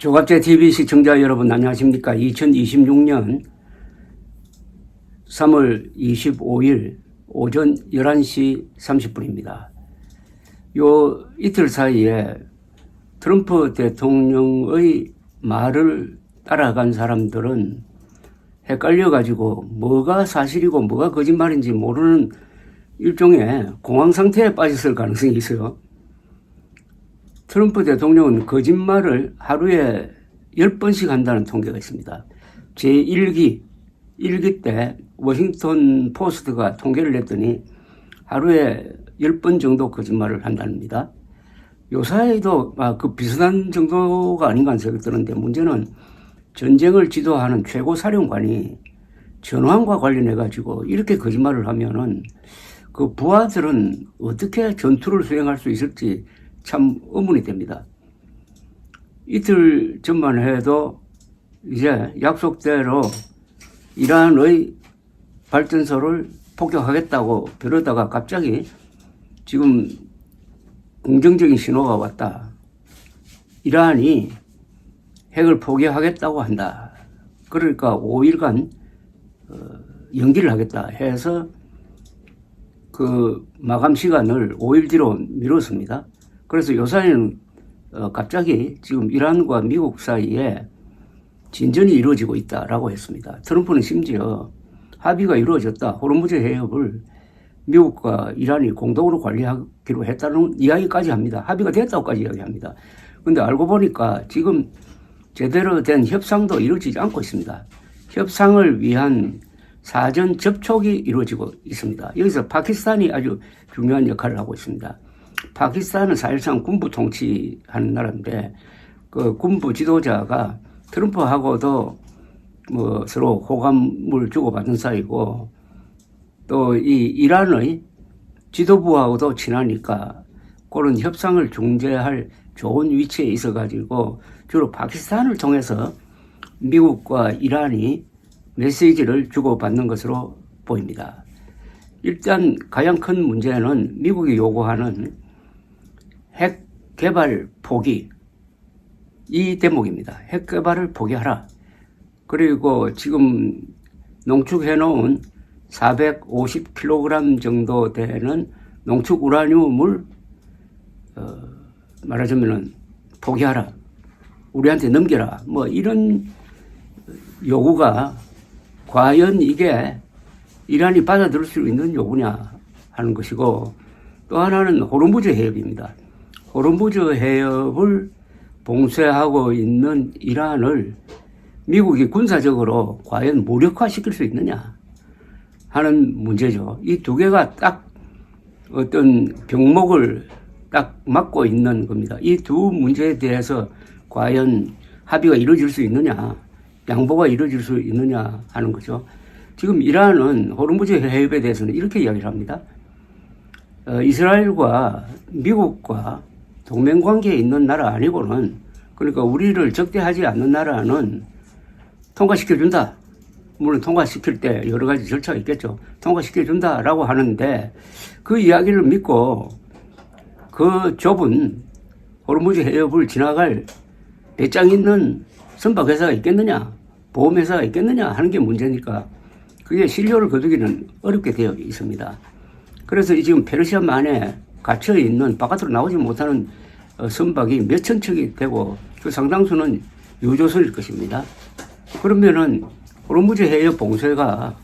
조갑제 TV 시청자 여러분 안녕하십니까. 2026년 3월 25일 오전 11시 30분입니다. 요 이틀 사이에 트럼프 대통령의 말을 따라간 사람들은 헷갈려가지고 뭐가 사실이고 뭐가 거짓말인지 모르는 일종의 공황 상태에 빠졌을 가능성이 있어요. 트럼프 대통령은 거짓말을 하루에 10번씩 한다는 통계가 있습니다. 제1기 때 워싱턴 포스트가 통계를 냈더니 하루에 10번 정도 거짓말을 한답니다. 요사이도 그 비슷한 정도가 아닌가 하는 생각이 드는데, 문제는 전쟁을 지도하는 최고 사령관이 전황과 관련해 가지고 이렇게 거짓말을 하면은 그 부하들은 어떻게 전투를 수행할 수 있을지 참 의문이 됩니다. 이틀 전만 해도 이제 약속대로 이란의 발전소를 폭격하겠다고 그러다가 갑자기 지금 긍정적인 신호가 왔다. 이란이 핵을 포기하겠다고 한다. 그러니까 5일간 연기를 하겠다 해서 그 마감 시간을 5일 뒤로 미뤘습니다. 그래서 요사이는 갑자기 지금 이란과 미국 사이에 진전이 이루어지고 있다라고 했습니다. 트럼프는 심지어 합의가 이루어졌다. 호르무즈 해협을 미국과 이란이 공동으로 관리하기로 했다는 이야기까지 합니다. 합의가 됐다고까지 이야기합니다. 그런데 알고 보니까 지금 제대로 된 협상도 이루어지지 않고 있습니다. 협상을 위한 사전 접촉이 이루어지고 있습니다. 여기서 파키스탄이 아주 중요한 역할을 하고 있습니다. 파키스탄은 사실상 군부 통치하는 나라인데, 그 군부 지도자가 트럼프하고도 뭐 서로 호감을 주고받는 사이고, 또 이 이란의 지도부하고도 친하니까 그런 협상을 중재할 좋은 위치에 있어가지고 주로 파키스탄을 통해서 미국과 이란이 메시지를 주고받는 것으로 보입니다. 일단 가장 큰 문제는 미국이 요구하는 핵 개발 포기, 이 대목입니다. 핵 개발을 포기하라. 그리고 지금 농축해 놓은 450kg 정도 되는 농축 우라늄을 말하자면은 포기하라. 우리한테 넘겨라. 뭐 이런 요구가 과연 이게 이란이 받아들일 수 있는 요구냐 하는 것이고, 또 하나는 호르무즈 해협입니다. 호르무즈 해협을 봉쇄하고 있는 이란을 미국이 군사적으로 과연 무력화시킬 수 있느냐 하는 문제죠. 이 두 개가 딱 어떤 병목을 딱 막고 있는 겁니다. 이 두 문제에 대해서 과연 합의가 이루어질 수 있느냐, 양보가 이루어질 수 있느냐 하는 거죠. 지금 이란은 호르무즈 해협에 대해서는 이렇게 이야기를 합니다. 이스라엘과 미국과 동맹관계에 있는 나라 아니고는, 그러니까 우리를 적대하지 않는 나라는 통과시켜준다. 물론 통과시킬 때 여러 가지 절차가 있겠죠. 통과시켜준다라고 하는데, 그 이야기를 믿고 그 좁은 호르무즈 해협을 지나갈 배짱 있는 선박회사가 있겠느냐, 보험회사가 있겠느냐 하는 게 문제니까 그게 신뢰를 거두기는 어렵게 되어 있습니다. 그래서 지금 페르시아만에 갇혀있는, 바깥으로 나오지 못하는 선박이 몇천 척이 되고 그 상당수는 유조선일 것입니다. 그러면은 호르무즈 해협 봉쇄가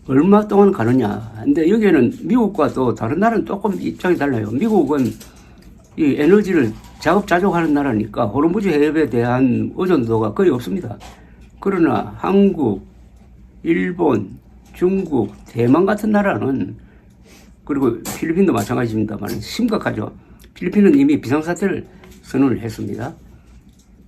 얼마 동안 가느냐. 근데 여기에는 미국과 또 다른 나라는 조금 입장이 달라요. 미국은 이 에너지를 자급자족하는 나라니까 호르무즈 해협에 대한 의존도가 거의 없습니다. 그러나 한국, 일본, 중국, 대만 같은 나라는, 그리고 필리핀도 마찬가지입니다만 심각하죠. 필리핀은 이미 비상사태를 선언을 했습니다.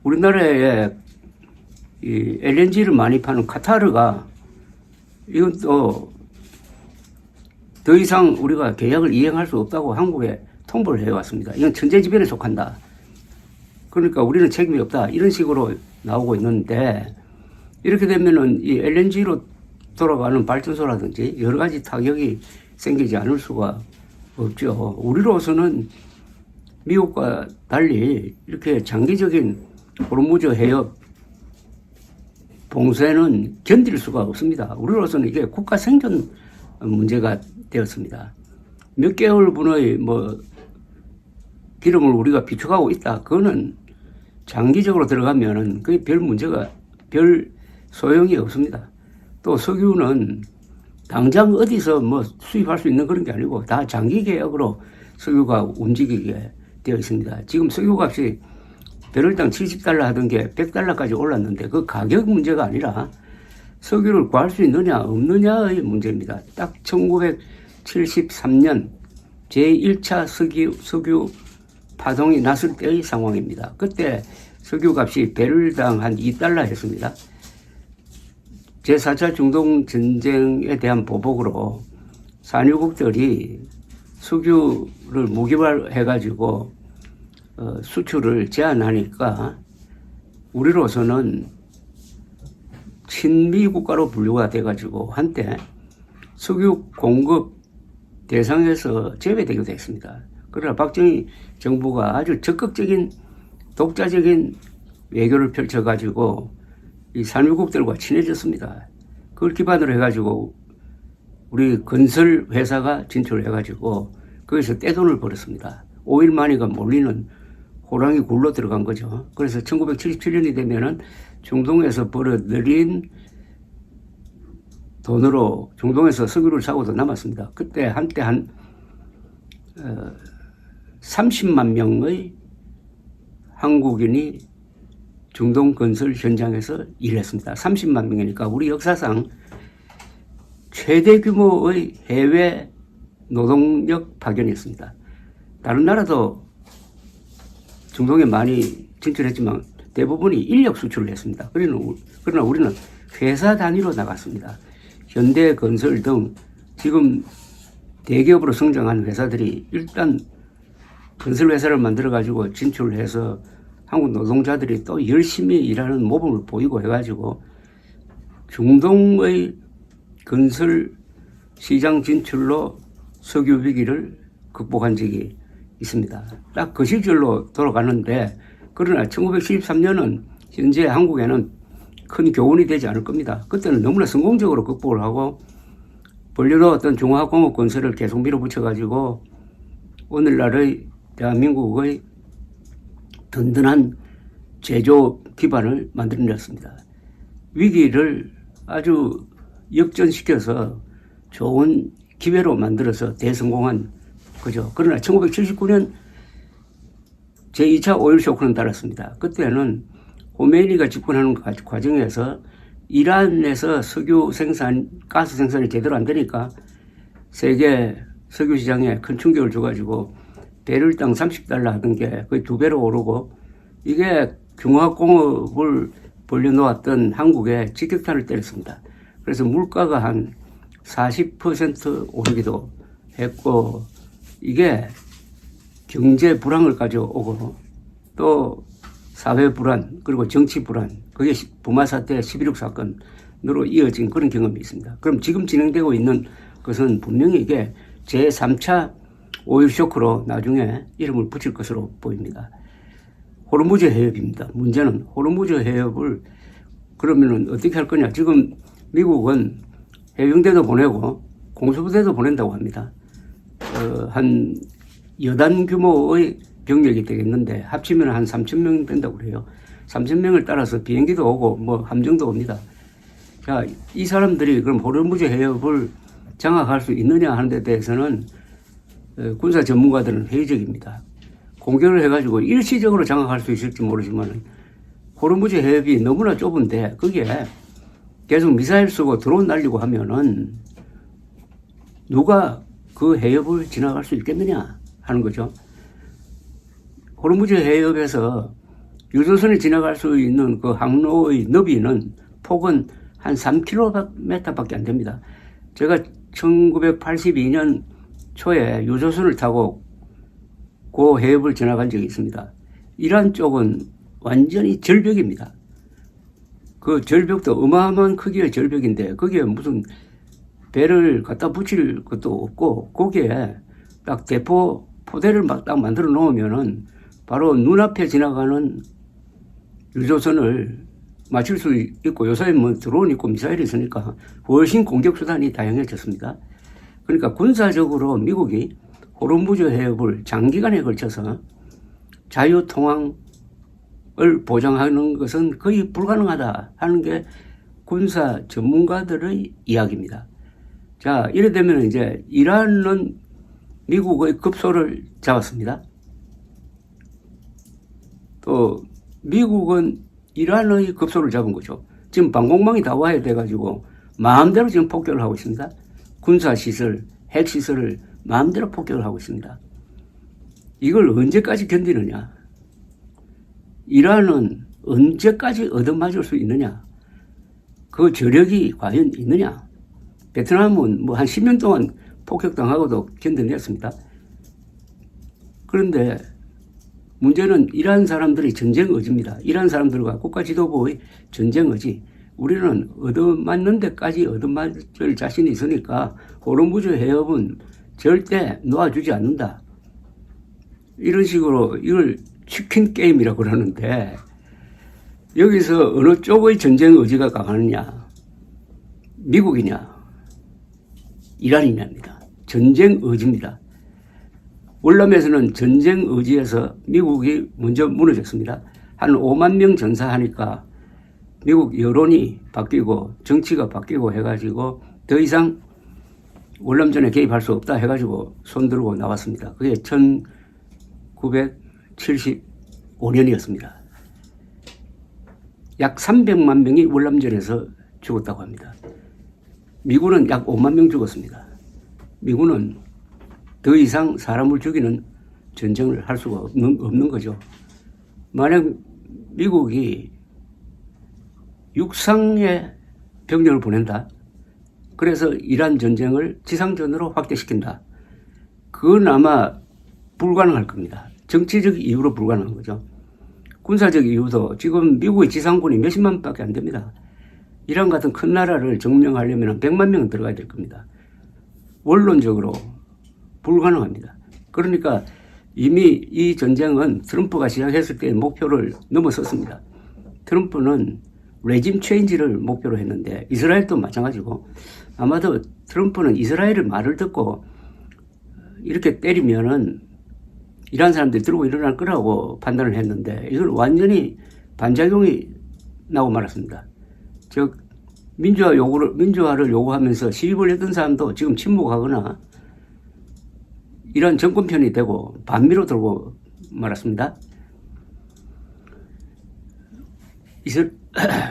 우리나라에 이 LNG를 많이 파는 카타르가 이건 또 더 이상 우리가 계약을 이행할 수 없다고 한국에 통보를 해왔습니다. 이건 천재지변에 속한다. 그러니까 우리는 책임이 없다. 이런 식으로 나오고 있는데, 이렇게 되면은 이 LNG로 돌아가는 발전소라든지 여러 가지 타격이 생기지 않을 수가 없죠. 우리로서는 미국과 달리 이렇게 장기적인 호르무즈 해협 봉쇄는 견딜 수가 없습니다. 우리로서는 이게 국가 생존 문제가 되었습니다. 몇 개월분의 기름을 우리가 비축하고 있다. 그거는 장기적으로 들어가면은 그게 별 소용이 없습니다. 또 석유는 당장 어디서 수입할 수 있는 그런 게 아니고 다 장기 계약으로 석유가 움직이게 되어 있습니다. 지금 석유 값이 배럴당 70달러 하던 게 100달러까지 올랐는데 그 가격 문제가 아니라 석유를 구할 수 있느냐 없느냐의 문제입니다. 딱 1973년 제1차 석유 파동이 났을 때의 상황입니다. 그때 석유 값이 배럴당 한 2달러 했습니다. 제4차 중동 전쟁에 대한 보복으로 산유국들이 석유를 무기화해가지고 수출을 제한하니까 우리로서는 친미 국가로 분류가 돼가지고 한때 석유 공급 대상에서 제외되기도 했습니다. 그러나 박정희 정부가 아주 적극적인 독자적인 외교를 펼쳐가지고 이 산유국들과 친해졌습니다. 그걸 기반으로 해가지고 우리 건설 회사가 진출을 해가지고 거기서 떼돈을 벌었습니다. 오일 마니가 몰리는 호랑이 굴로 들어간 거죠. 그래서 1977년이 되면은 중동에서 벌어들인 돈으로 중동에서 석유를 사고도 남았습니다. 그때 한때 30만 명의 한국인이 중동 건설 현장에서 일했습니다. 30만 명이니까 우리 역사상 최대 규모의 해외 노동력 파견이었습니다. 다른 나라도 중동에 많이 진출했지만 대부분이 인력 수출을 했습니다. 그러나 우리는 회사 단위로 나갔습니다. 현대건설 등 지금 대기업으로 성장한 회사들이 일단 건설회사를 만들어가지고 진출을 해서 한국 노동자들이 또 열심히 일하는 모범을 보이고 해가지고 중동의 건설 시장 진출로 석유 위기를 극복한 적이 있습니다. 딱 그 시절로 돌아가는데 그러나 1973년은 현재 한국에는 큰 교훈이 되지 않을 겁니다. 그때는 너무나 성공적으로 극복을 하고 본래로 어떤 중화공업 건설을 계속 밀어붙여가지고 오늘날의 대한민국의 든든한 제조 기반을 만들어냈습니다. 위기를 아주 역전시켜서 좋은 기회로 만들어서 대성공한 거죠. 그러나 1979년 제2차 오일 쇼크는 달았습니다. 그때는 호메이니가 집권하는 과정에서 이란에서 가스 생산이 제대로 안 되니까 세계 석유 시장에 큰 충격을 줘가지고 배럴당 30달러 하던 게 거의 2배로 오르고 이게 중화공업을 벌려놓았던 한국에 직격탄을 때렸습니다. 그래서 물가가 한 40% 오르기도 했고 이게 경제 불황을 가져오고 또 사회 불안 그리고 정치 불안 그게 부마 사태 11.6 사건으로 이어진 그런 경험이 있습니다. 그럼 지금 진행되고 있는 것은 분명히 이게 제3차 오일 쇼크로 나중에 이름을 붙일 것으로 보입니다. 호르무즈 해협입니다. 문제는 호르무즈 해협을 그러면은 어떻게 할 거냐. 지금 미국은 해병대도 보내고 공수부대도 보낸다고 합니다. 한 여단 규모의 병력이 되겠는데 합치면 한 3,000명 된다고 그래요. 3,000명을 따라서 비행기도 오고 함정도 옵니다. 자, 이 사람들이 그럼 호르무즈 해협을 장악할 수 있느냐 하는 데 대해서는 군사 전문가들은 회의적입니다. 공격을 해가지고 일시적으로 장악할 수 있을지 모르지만 호르무즈 해협이 너무나 좁은데 거기에 계속 미사일 쏘고 드론 날리고 하면은 누가 그 해협을 지나갈 수 있겠느냐 하는 거죠. 호르무즈 해협에서 유조선이 지나갈 수 있는 그 항로의 너비는 폭은 한 3km밖에 안 됩니다. 제가 1982년 초에 유조선을 타고 그 해협을 지나간 적이 있습니다. 이란 쪽은 완전히 절벽입니다. 그 절벽도 어마어마한 크기의 절벽인데 거기에 무슨 배를 갖다 붙일 것도 없고 거기에 딱 대포 포대를 딱 만들어 놓으면은 바로 눈앞에 지나가는 유조선을 맞출 수 있고 요새 뭐 드론 있고 미사일이 있으니까 훨씬 공격 수단이 다양해졌습니다. 그러니까 군사적으로 미국이 호르무즈 해협을 장기간에 걸쳐서 자유통항을 보장하는 것은 거의 불가능하다 하는 게 군사 전문가들의 이야기입니다. 자, 이래 되면 이제 이란은 미국의 급소를 잡았습니다. 또 미국은 이란의 급소를 잡은 거죠. 지금 방공망이 다 와야 돼가지고 마음대로 지금 폭격을 하고 있습니다. 군사시설, 핵시설을 마음대로 폭격을 하고 있습니다. 이걸 언제까지 견디느냐? 이란은 언제까지 얻어맞을 수 있느냐? 그 저력이 과연 있느냐? 베트남은 뭐 한 10년 동안 폭격당하고도 견뎌냈습니다. 그런데 문제는 이란 사람들의 전쟁 의지입니다. 이란 사람들과 국가 지도부의 전쟁 의지. 우리는 얻어맞는 데까지 얻어맞을 자신이 있으니까 호르무즈 해협은 절대 놓아주지 않는다. 이런 식으로 이걸 치킨 게임이라고 그러는데 여기서 어느 쪽의 전쟁 의지가 강하느냐? 미국이냐? 이란이냐입니다. 전쟁 의지입니다. 월남에서는 전쟁 의지에서 미국이 먼저 무너졌습니다. 한 5만 명 전사하니까 미국 여론이 바뀌고 정치가 바뀌고 해가지고 더 이상 월남전에 개입할 수 없다 해가지고 손들고 나왔습니다. 그게 1975년이었습니다. 약 300만 명이 월남전에서 죽었다고 합니다. 미군은 약 5만 명 죽었습니다. 미군은 더 이상 사람을 죽이는 전쟁을 할 수가 없는 거죠. 만약 미국이 육상에 병력을 보낸다. 그래서 이란 전쟁을 지상전으로 확대시킨다. 그건 아마 불가능할 겁니다. 정치적 이유로 불가능한 거죠. 군사적 이유도 지금 미국의 지상군이 몇십만 밖에 안 됩니다. 이란 같은 큰 나라를 점령하려면 100만 명은 들어가야 될 겁니다. 원론적으로 불가능합니다. 그러니까 이미 이 전쟁은 트럼프가 시작했을 때의 목표를 넘어섰습니다. 트럼프는 레짐 체인지를 목표로 했는데 이스라엘도 마찬가지고 아마도 트럼프는 이스라엘의 말을 듣고 이렇게 때리면은 이란 사람들이 들고 일어날 거라고 판단을 했는데 이걸 완전히 반작용이 나고 말았습니다. 즉 민주화를 요구하면서 시위를 했던 사람도 지금 침묵하거나 이란 정권 편이 되고 반미로 들고 말았습니다.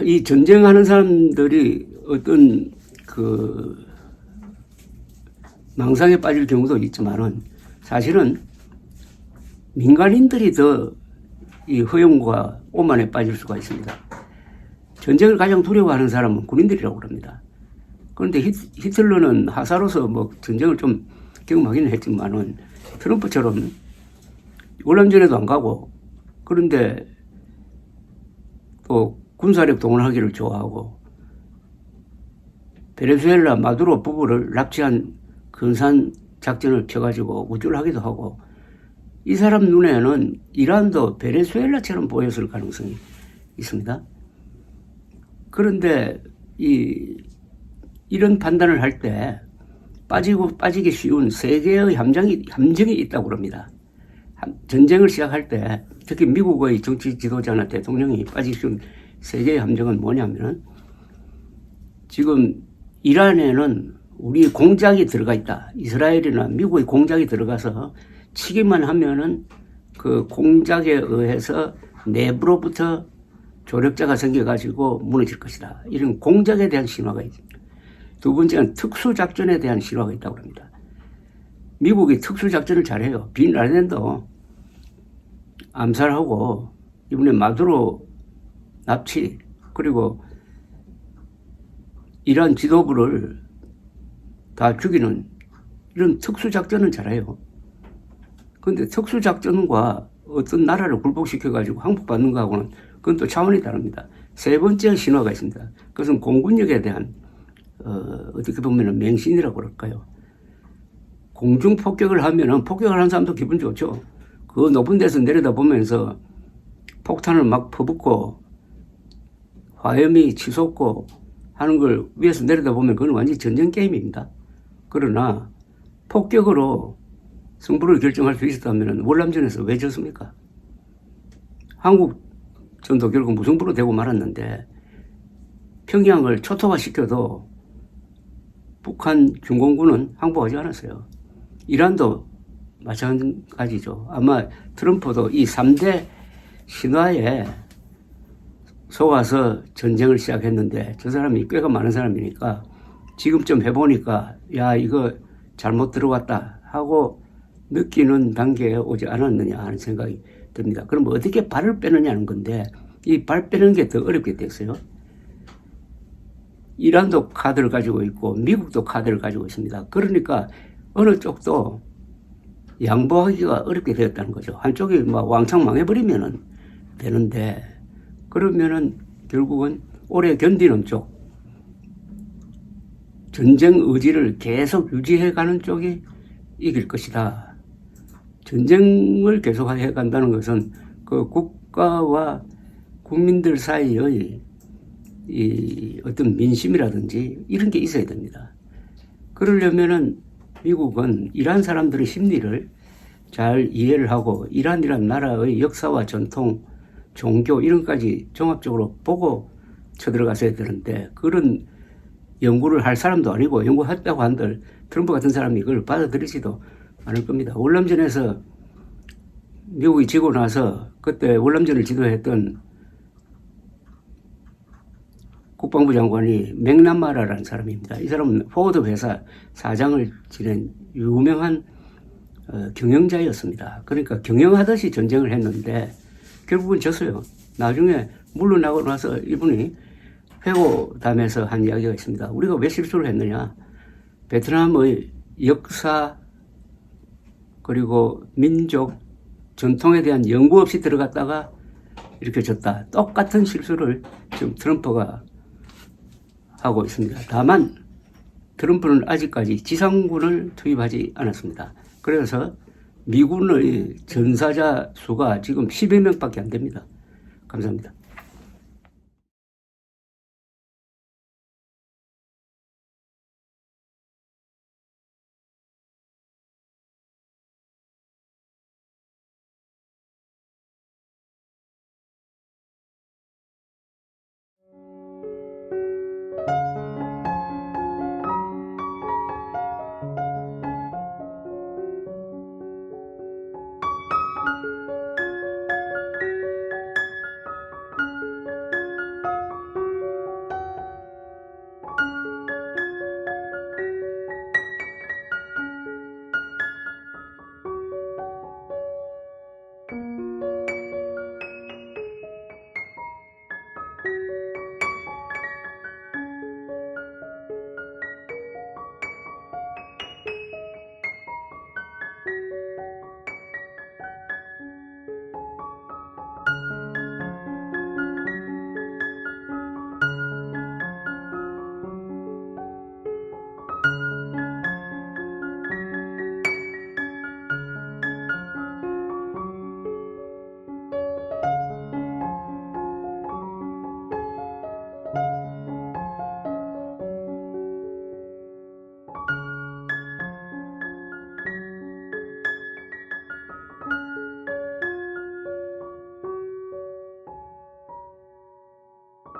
이 전쟁하는 사람들이 어떤 그 망상에 빠질 경우도 있지만은 사실은 민간인들이 더 이 허용과 오만에 빠질 수가 있습니다. 전쟁을 가장 두려워하는 사람은 군인들이라고 그럽니다. 그런데 히틀러는 하사로서 뭐 전쟁을 좀 경험하기는 했지만은 트럼프처럼 월남전에도 안 가고 그런데 또 군사력 동원하기를 좋아하고 베네수엘라 마두로 부부를 납치한 근사한 작전을 펴가지고 우쭐 하기도 하고 이 사람 눈에는 이란도 베네수엘라처럼 보였을 가능성이 있습니다. 그런데 이런 판단을 할 때 빠지기 쉬운 세계의 함정이 있다고 그럽니다. 전쟁을 시작할 때 특히 미국의 정치 지도자나 대통령이 빠지기 쉬운 세계의 함정은 뭐냐면은 지금 이란에는 우리 공작이 들어가 있다. 이스라엘이나 미국의 공작이 들어가서 치기만 하면은 그 공작에 의해서 내부로부터 조력자가 생겨가지고 무너질 것이다. 이런 공작에 대한 신화가 있습니다. 두 번째는 특수작전에 대한 신화가 있다고 합니다. 미국이 특수작전을 잘해요. 빈 라덴도 암살하고 이번에 마두로 납치 그리고 이란 지도부를 다 죽이는 이런 특수작전은 잘해요. 그런데 특수작전과 어떤 나라를 굴복시켜가지고 항복받는 거하고는 그건 또 차원이 다릅니다. 세 번째 신화가 있습니다. 그것은 공군력에 대한 어떻게 보면 맹신이라고 그럴까요? 공중 폭격을 하면은 폭격을 하는 사람도 기분 좋죠. 그 높은 데서 내려다보면서 폭탄을 막 퍼붓고 화염이 치솟고 하는 걸 위에서 내려다보면 그건 완전히 전쟁 게임입니다. 그러나 폭격으로 승부를 결정할 수 있었다면 월남전에서 왜 졌습니까? 한국전도 결국 무승부로 되고 말았는데 평양을 초토화시켜도 북한 중공군은 항복하지 않았어요. 이란도 마찬가지죠. 아마 트럼프도 이 3대 신화에 속아서 전쟁을 시작했는데 저 사람이 꽤가 많은 사람이니까 지금쯤 해보니까 야 이거 잘못 들어왔다 하고 느끼는 단계에 오지 않았느냐 하는 생각이 듭니다. 그럼 어떻게 발을 빼느냐는 건데 이 발 빼는 게 더 어렵게 됐어요. 이란도 카드를 가지고 있고 미국도 카드를 가지고 있습니다. 그러니까 어느 쪽도 양보하기가 어렵게 되었다는 거죠. 한쪽이 막 왕창 망해버리면은 되는데 그러면은 결국은 오래 견디는 쪽, 전쟁 의지를 계속 유지해가는 쪽이 이길 것이다. 전쟁을 계속 해간다는 것은 그 국가와 국민들 사이의 이 어떤 민심이라든지 이런 게 있어야 됩니다. 그러려면은 미국은 이란 사람들의 심리를 잘 이해를 하고 이란이란 나라의 역사와 전통, 종교 이런 것까지 종합적으로 보고 쳐들어갔어야 되는데 그런 연구를 할 사람도 아니고 연구했다고 한들 트럼프 같은 사람이 그걸 받아들이지도 않을 겁니다. 월남전에서 미국이 지고 나서 그때 월남전을 지도했던 국방부 장관이 맥나마라라는 사람입니다. 이 사람은 포워드 회사 사장을 지낸 유명한 경영자였습니다. 그러니까 경영하듯이 전쟁을 했는데 결국은 졌어요. 나중에 물러나고 나서 이분이 회고담에서 한 이야기가 있습니다. 우리가 왜 실수를 했느냐. 베트남의 역사 그리고 민족 전통에 대한 연구 없이 들어갔다가 이렇게 졌다. 똑같은 실수를 지금 트럼프가 하고 있습니다. 다만 트럼프는 아직까지 지상군을 투입하지 않았습니다. 그래서 미군의 전사자 수가 지금 10여 명밖에 안 됩니다. 감사합니다.